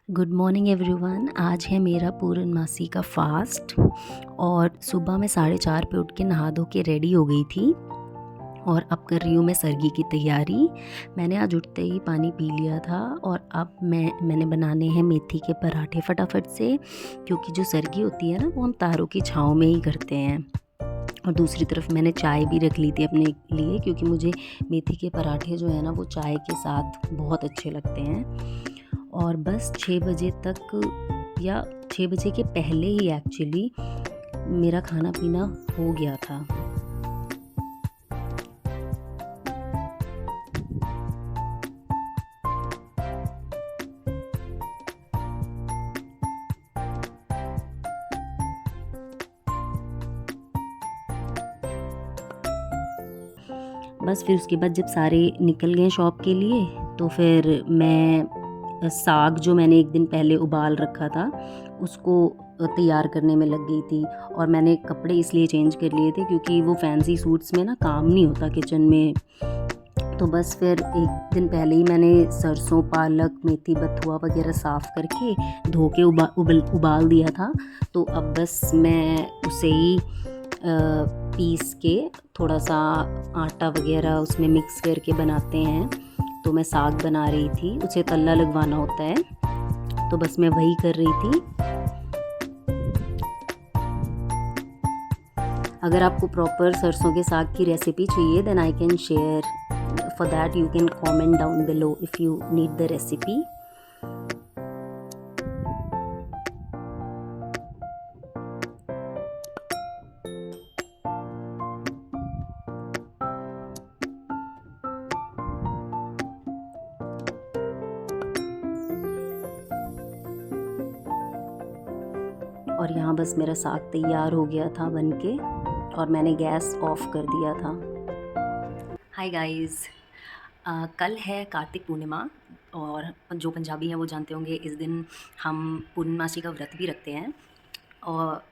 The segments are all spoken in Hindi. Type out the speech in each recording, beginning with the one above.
Good morning everyone. आज है मेरा पूर्णमासी का फास्ट और सुबह मैं 4:30 पे उठ के नहा धो के रेडी हो गई थी और अब कर रही हूँ मैं सर्गी की तैयारी। मैंने आज उठते ही पानी पी लिया था और अब मैंने बनाने हैं मेथी के पराठे फटाफट से, क्योंकि जो सर्गी होती है ना वो हम तारों की छाँव में ही करते हैं। और दूसरी तरफ मैंने चाय भी रख ली थी अपने लिए, क्योंकि मुझे मेथी के पराठे जो है ना वो चाय के साथ बहुत अच्छे लगते हैं। और बस 6 बजे तक या 6 बजे के पहले ही एक्चुअली मेरा खाना पीना हो गया था। बस फिर उसके बाद जब सारे निकल गए शॉप के लिए तो फिर मैं साग जो मैंने एक दिन पहले उबाल रखा था उसको तैयार करने में लग गई थी। और मैंने कपड़े इसलिए चेंज कर लिए थे क्योंकि वो फैंसी सूट्स में ना काम नहीं होता किचन में। तो बस फिर एक दिन पहले ही मैंने सरसों, पालक, मेथी, बथुआ वगैरह साफ़ करके धो के उबाल दिया था। तो अब बस मैं उसे ही पीस के थोड़ा सा आटा वगैरह उसमें मिक्स करके बनाते हैं। तो मैं साग बना रही थी, उसे तल्ला लगवाना होता है, तो बस मैं वही कर रही थी। अगर आपको प्रॉपर सरसों के साग की रेसिपी चाहिए then I can share. For that you can comment down below if you need the recipe. और यहाँ बस मेरा साग तैयार हो गया था बनके और मैंने गैस ऑफ कर दिया था। हाय गाइस, कल है कार्तिक पूर्णिमा और जो पंजाबी हैं वो जानते होंगे इस दिन हम पूर्णमासी का व्रत भी रखते हैं। और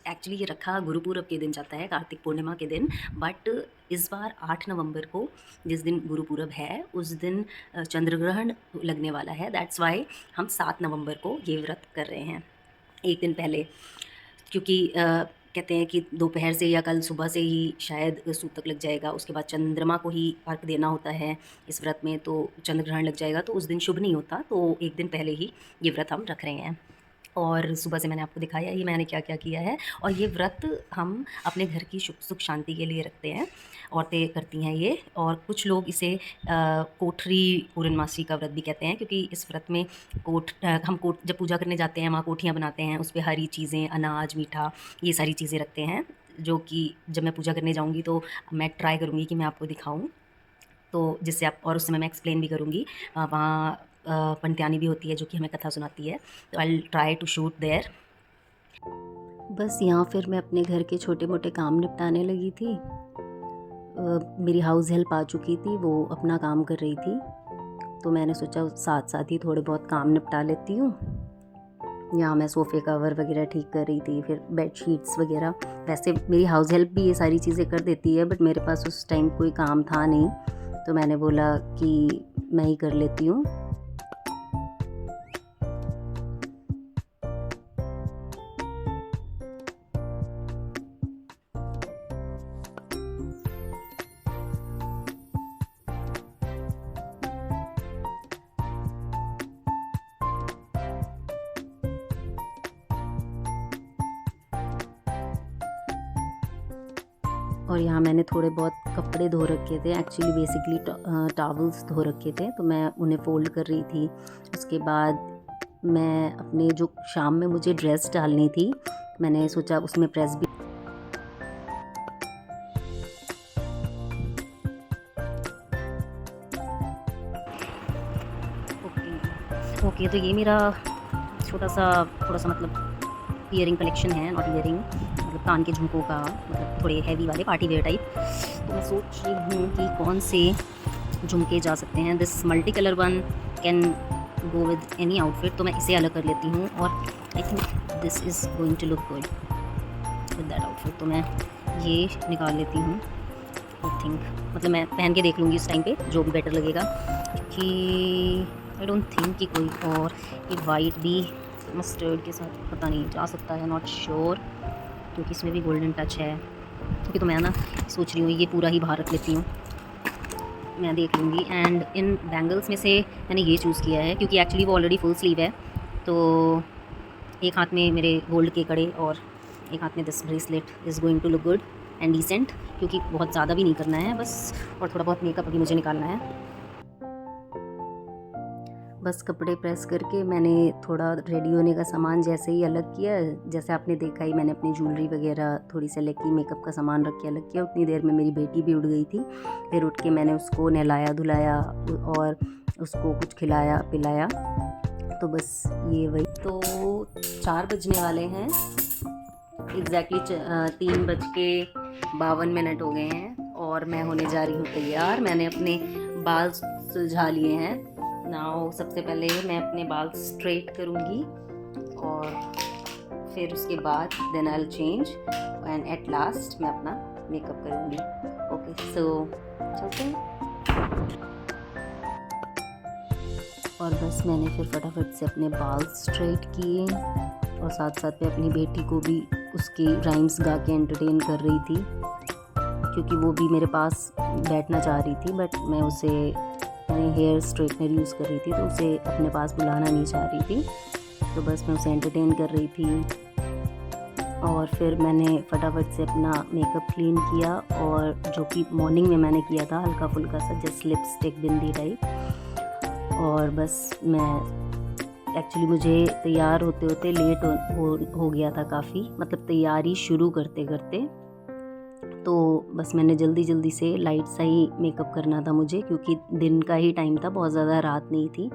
एक्चुअली ये रखा गुरुपूरब के दिन जाता है, कार्तिक पूर्णिमा के दिन, बट इस बार 8 नवंबर को जिस दिन गुरुपूरब है उस दिन चंद्र ग्रहण लगने वाला है। दैट्स वाई हम 7 नवंबर को ये व्रत कर रहे हैं, एक दिन पहले, क्योंकि कहते हैं कि दोपहर से या कल सुबह से ही शायद सूतक लग जाएगा। उसके बाद चंद्रमा को ही अर्घ देना होता है इस व्रत में, तो चंद्र ग्रहण लग जाएगा तो उस दिन शुभ नहीं होता। तो एक दिन पहले ही ये व्रत हम रख रहे हैं। और सुबह से मैंने आपको दिखाया ही मैंने क्या क्या किया है। और ये व्रत हम अपने घर की सुख शांति के लिए रखते हैं, औरतें करती हैं ये। और कुछ लोग इसे कोठरी पूर्णमासी का व्रत भी कहते हैं, क्योंकि इस व्रत में हम जब पूजा करने जाते हैं वहाँ कोठियाँ बनाते हैं, उस पर हरी चीज़ें, अनाज, मीठा, ये सारी चीज़ें रखते हैं, जो कि जब मैं पूजा करने जाऊँगी तो मैं ट्राई करूँगी कि मैं आपको दिखाऊँ, तो जिससे आप, और उस समय मैं एक्सप्लेन भी करूँगी। वहाँ पंत्यानी भी होती है जो कि हमें कथा सुनाती है, तो I will try to shoot there. बस यहाँ फिर मैं अपने घर के छोटे मोटे काम निपटाने लगी थी। मेरी हाउस हेल्प आ चुकी थी, वो अपना काम कर रही थी, तो मैंने सोचा साथ साथ ही थोड़े बहुत काम निपटा लेती हूँ। यहाँ मैं सोफ़े कवर वगैरह ठीक कर रही थी, फिर बेड शीट्स वगैरह। वैसे मेरी हाउस हेल्प भी ये सारी चीज़ें कर देती है, बट मेरे पास उस टाइम कोई काम था नहीं, तो मैंने बोला कि मैं ही कर लेती हूँ। और यहाँ मैंने थोड़े बहुत कपड़े धो रखे थे, एक्चुअली बेसिकली टॉवल्स धो रखे थे, तो मैं उन्हें फ़ोल्ड कर रही थी। उसके बाद मैं अपने जो शाम में मुझे ड्रेस डालनी थी, मैंने सोचा उसमें प्रेस भी। ओके, तो ये मेरा थोड़ा सा मतलब ईयरिंग कलेक्शन है, नॉट ईयरिंग, मतलब कान के झुमकों का, मतलब थोड़े हैवी वाले पार्टी वेयर टाइप। तो मैं सोच रही हूँ कि कौन से झुमके जा सकते हैं। This multi colour one can go with any outfit, तो मैं इसे अलग कर लेती हूँ और I think this is going to look good with that outfit. तो मैं ये निकाल लेती हूँ, आई थिंक, मतलब मैं पहन के देख लूँगी उस टाइम पे जो भी बेटर लगेगा, क्योंकि आई डोंट थिंक कि कोई और ये वाइट भी मस्टर्ड के साथ पता नहीं जा सकता है, नॉट श्योर, क्योंकि इसमें भी गोल्डन टच है। क्योंकि तो मैं ना सोच रही हूँ ये पूरा ही बाहर रख लेती हूँ, मैं देख लूँगी। एंड इन बैंगल्स में से मैंने ये चूज़ किया है क्योंकि एक्चुअली वो ऑलरेडी फुल स्लीव है, तो एक हाथ में मेरे गोल्ड के कड़े और एक हाथ में this bracelet is going to look good and decent, क्योंकि बहुत ज़्यादा भी नहीं करना है बस, और थोड़ा बहुत मेकअप अभी मुझे निकालना है। बस कपड़े प्रेस करके मैंने थोड़ा रेडी होने का सामान जैसे ही अलग किया, जैसे आपने देखा ही मैंने अपनी ज्वेलरी वगैरह थोड़ी सेलेक्ट की, मेकअप का सामान रख के अलग किया। उतनी देर में मेरी बेटी भी उठ गई थी। फिर उठ के मैंने उसको नहलाया धुलाया और उसको कुछ खिलाया पिलाया। तो बस ये वही, तो 4 बजने वाले हैं एग्जैक्टली, 3:52 हो गए हैं और मैं होने जा रही हूँ तैयार। मैंने अपने बाल सुलझा लिए हैं। नाउ सबसे पहले मैं अपने बाल स्ट्रेट करूँगी और फिर उसके बाद then I will change and at last मैं अपना मेकअप करूँगी। ओके, सो चलते हैं। और बस मैंने फिर फटाफट से अपने बाल स्ट्रेट किए और साथ साथ में अपनी बेटी को भी उसकी राइम्स गा के एंटरटेन कर रही थी, क्योंकि वो भी मेरे पास बैठना चाह रही थी, बट मैं उसे हेयर स्ट्रेटनर यूज़ कर रही थी तो उसे अपने पास बुलाना नहीं चाह रही थी, तो बस मैं उसे एंटरटेन कर रही थी। और फिर मैंने फटाफट से अपना मेकअप क्लीन किया, और जो कि मॉर्निंग में मैंने किया था हल्का फुल्का सा जस्ट लिपस्टिक बिंदी टाइप। और बस मैं एक्चुअली मुझे तैयार होते होते लेट हो गया था काफ़ी, मतलब तैयारी शुरू करते करते, तो बस मैंने जल्दी से लाइट सा ही मेकअप करना था मुझे, क्योंकि दिन का ही टाइम था, बहुत ज़्यादा रात नहीं थी।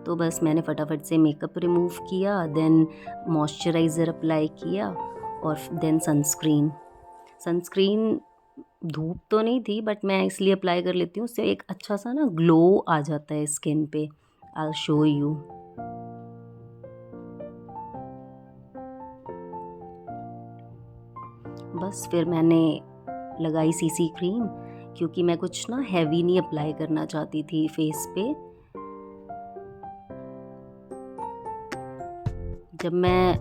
तो बस मैंने फटाफट से मेकअप रिमूव किया, देन मॉइस्चराइज़र अप्लाई किया और देन सनस्क्रीन धूप तो नहीं थी बट मैं इसलिए अप्लाई कर लेती हूँ, उससे एक अच्छा सा ना ग्लो आ जाता है स्किन पे। I will show you. बस फिर मैंने लगाई सीसी क्रीम, क्योंकि मैं कुछ ना हैवी नहीं अप्लाई करना चाहती थी फेस पे। जब मैं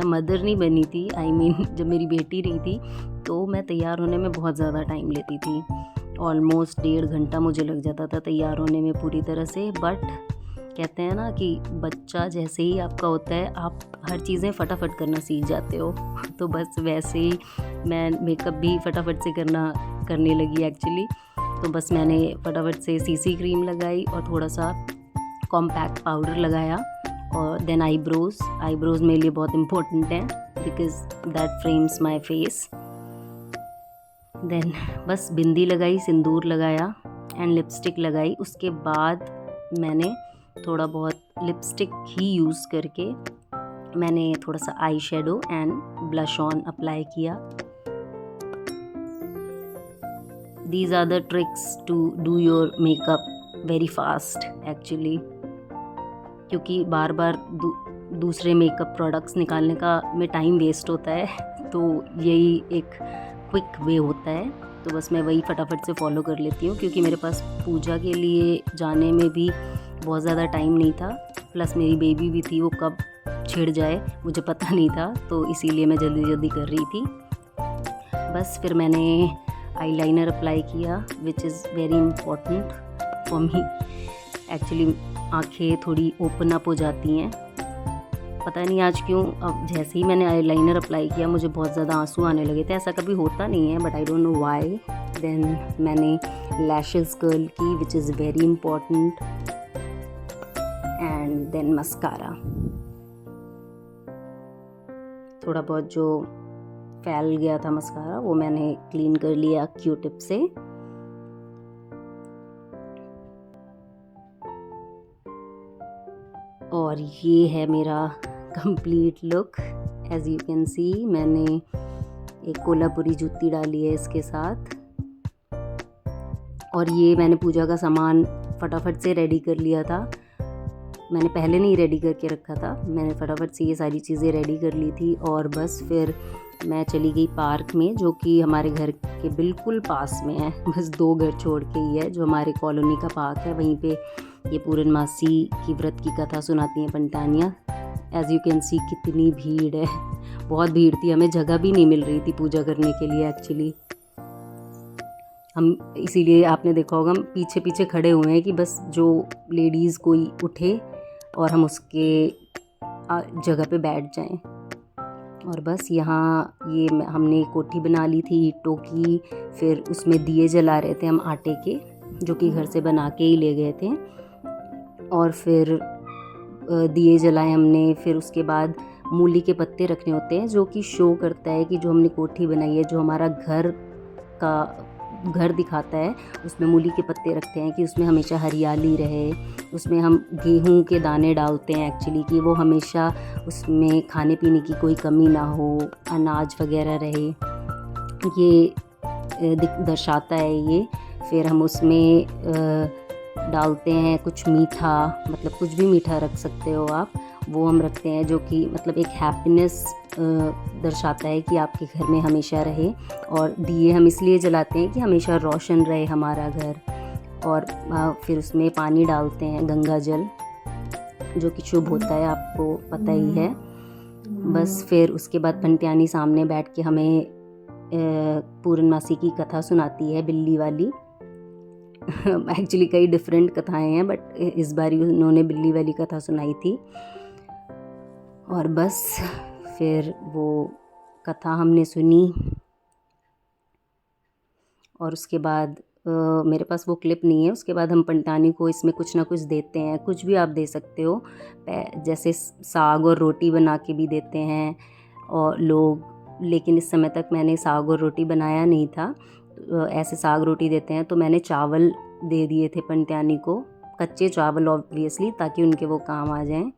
मदर नहीं बनी थी, आई मीन जब मेरी बेटी नहीं थी, तो मैं तैयार होने में बहुत ज़्यादा टाइम लेती थी। ऑलमोस्ट 1.5 घंटा मुझे लग जाता था तैयार होने में पूरी तरह से। बट कहते हैं ना कि बच्चा जैसे ही आपका होता है आप हर चीज़ें फटाफट करना सीख जाते हो। तो बस वैसे ही मैं मेकअप भी फटाफट से करने लगी एक्चुअली। तो बस मैंने फटाफट से सीसी क्रीम लगाई और थोड़ा सा कॉम्पैक्ट पाउडर लगाया, और देन आईब्रोज़ मेरे लिए बहुत इम्पोर्टेंट हैं because that frames my face. Then बस बिंदी लगाई, सिंदूर लगाया एंड लिपस्टिक लगाई। उसके बाद मैंने थोड़ा बहुत लिपस्टिक ही यूज़ करके मैंने थोड़ा सा eye shadow and blush on apply किया। These are the tricks to do your makeup very fast actually, क्योंकि बार बार दूसरे मेकअप प्रोडक्ट्स निकालने का में टाइम वेस्ट होता है, तो यही एक क्विक वे होता है। तो बस मैं वही फटाफट से फॉलो कर लेती हूँ, क्योंकि मेरे पास पूजा के लिए जाने में भी बहुत ज़्यादा टाइम नहीं था, प्लस मेरी बेबी भी थी, वो कब छिड़ जाए मुझे पता नहीं था, तो इसीलिए मैं जल्दी कर रही थी। बस फिर मैंने आईलाइनर अप्लाई किया, विच is very important for me. Actually आँखें थोड़ी ओपन अप हो जाती हैं, पता नहीं आज क्यों। अब जैसे ही मैंने आईलाइनर अप्लाई किया मुझे बहुत ज़्यादा आंसू आने लगे थे। ऐसा कभी होता नहीं है but I don't know why. Then मैंने लैशेस कर्ल की, which is very important, and then mascara. थोड़ा बहुत जो फैल गया था मस्कारा वो मैंने क्लीन कर लिया क्यू टिप से। और ये है मेरा complete look. As you can see मैंने एक कोल्हापुरी जूती डाली है इसके साथ, और ये मैंने पूजा का सामान फटाफट से रेडी कर लिया था। मैंने पहले नहीं रेडी करके रखा था, मैंने फटाफट से ये सारी चीज़ें रेडी कर ली थी। और बस फिर मैं चली गई पार्क में, जो कि हमारे घर के बिल्कुल पास में है, बस 2 घर छोड़ के ही है, जो हमारे कॉलोनी का पार्क है। वहीं पे ये पूर्णमासी की व्रत की कथा सुनाती हैं पंडितानियाँ। एज़ यू कैन सी कितनी भीड़ है, बहुत भीड़ थी, हमें जगह भी नहीं मिल रही थी पूजा करने के लिए एक्चुअली। हम इसीलिए आपने देखा होगा हम पीछे पीछे खड़े हुए हैं कि बस जो लेडीज़ कोई उठे और हम उसके जगह पे बैठ जाएं। और बस यहाँ ये हमने कोठी बना ली थी ईंटों की, फिर उसमें दिए जला रहे थे हम आटे के, जो कि घर से बना के ही ले गए थे। और फिर दिए जलाए हमने। फिर उसके बाद मूली के पत्ते रखने होते हैं, जो कि शो करता है कि जो हमने कोठी बनाई है, जो हमारा घर दिखाता है, उसमें मूली के पत्ते रखते हैं कि उसमें हमेशा हरियाली रहे। उसमें हम गेहूं के दाने डालते हैं एक्चुअली, कि वो हमेशा उसमें खाने पीने की कोई कमी ना हो, अनाज वगैरह रहे, ये दर्शाता है ये। फिर हम उसमें डालते हैं कुछ मीठा, मतलब कुछ भी मीठा रख सकते हो आप, वो हम रखते हैं, जो कि मतलब एक हैप्पीनेस दर्शाता है कि आपके घर में हमेशा रहे। और दिए हम इसलिए जलाते हैं कि हमेशा रोशन रहे हमारा घर। और फिर उसमें पानी डालते हैं, गंगा जल, जो कि शुभ होता है, आपको पता ही है। बस फिर उसके बाद पंडितानी सामने बैठ के हमें पूर्णमासी की कथा सुनाती है, बिल्ली वाली। एक्चुअली कई डिफरेंट कथाएं हैं, बट इस बार उन्होंने बिल्ली वाली कथा सुनाई थी। और बस फिर वो कथा हमने सुनी। और उसके बाद मेरे पास वो क्लिप नहीं है। उसके बाद हम पंडितानी को इसमें कुछ ना कुछ देते हैं, कुछ भी आप दे सकते हो, जैसे साग और रोटी बना के भी देते हैं और लोग। लेकिन इस समय तक मैंने साग और रोटी बनाया नहीं था, ऐसे साग रोटी देते हैं। तो मैंने चावल दे दिए थे पंडितानी को, कच्चे चावल ऑब्वियसली, ताकि उनके वो काम आ जाएं,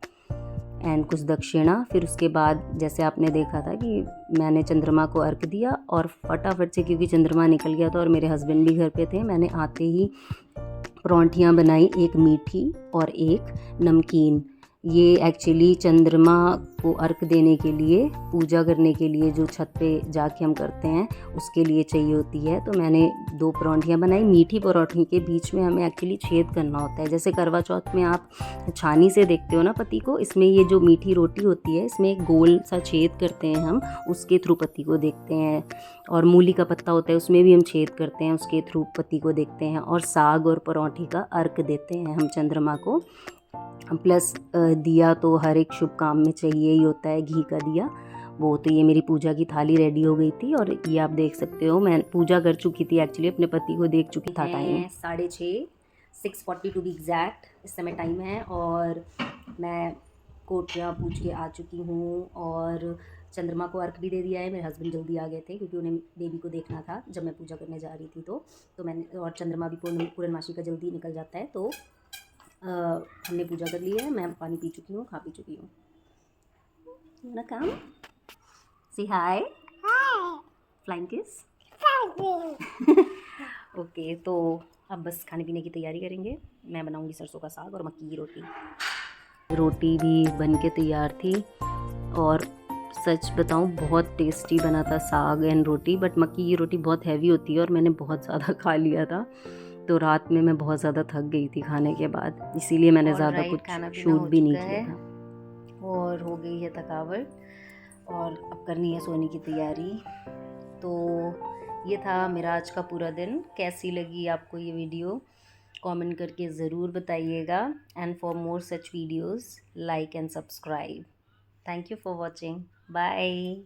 एंड कुछ दक्षिणा। फिर उसके बाद जैसे आपने देखा था कि मैंने चंद्रमा को अर्घ दिया, और फटाफट से, क्योंकि चंद्रमा निकल गया था और मेरे हस्बैंड भी घर पे थे, मैंने आते ही परौंठियाँ बनाई, एक मीठी और एक नमकीन। ये एक्चुअली चंद्रमा को अर्घ देने के लिए, पूजा करने के लिए, जो छत पे जाके हम करते हैं उसके लिए चाहिए होती है। तो मैंने 2 परौंठियाँ बनाई। मीठी परौंठी के बीच में हमें एक्चुअली छेद करना होता है, जैसे करवा चौथ में आप छानी से देखते हो ना पति को, इसमें ये जो मीठी रोटी होती है, इसमें एक गोल सा छेद करते हैं हम, उसके थ्रू पति को देखते हैं। और मूली का पत्ता होता है, उसमें भी हम छेद करते हैं, उसके थ्रू पति को देखते हैं। और साग और परौंठी का अर्घ देते हैं हम चंद्रमा को। प्लस दिया तो हर एक शुभ काम में चाहिए ही होता है, घी का दिया। वो तो ये मेरी पूजा की थाली रेडी हो गई थी, और ये आप देख सकते हो मैं पूजा कर चुकी थी एक्चुअली, अपने पति को देख चुकी था। टाइम 6:30, 6:40 टू बी एग्जैक्ट इस समय टाइम है। और मैं कोटियाँ पूछ के आ चुकी हूँ, और चंद्रमा को अर्घ भी दे दिया है। मेरे हस्बैंड जल्दी आ गए थे, क्योंकि उन्हें बेबी को देखना था जब मैं पूजा करने जा रही थी। तो मैंने, और चंद्रमा भी पूर्णमासी का जल्दी निकल जाता है, तो हमने पूजा कर ली है। मैं पानी पी चुकी हूँ, खा पी चुकी हूँ। ना काम सी हाय, फ्लाइंग किस। ओके, तो अब बस खाने पीने की तैयारी करेंगे। मैं बनाऊंगी सरसों का साग और मक्की की रोटी। रोटी भी बन के तैयार थी, और सच बताऊं बहुत टेस्टी बना था साग एंड रोटी। बट मक्की की रोटी बहुत हैवी होती है, और मैंने बहुत ज़्यादा खा लिया था, तो रात में मैं बहुत ज़्यादा थक गई थी खाने के बाद, इसीलिए मैंने ज़्यादा कुछ शूट भी नहीं किया था। और हो गई है थकावट, और अब करनी है सोने की तैयारी। तो ये था मेरा आज का पूरा दिन। कैसी लगी आपको ये वीडियो, कमेंट करके ज़रूर बताइएगा। And for more such videos, like and subscribe. Thank you for watching. Bye.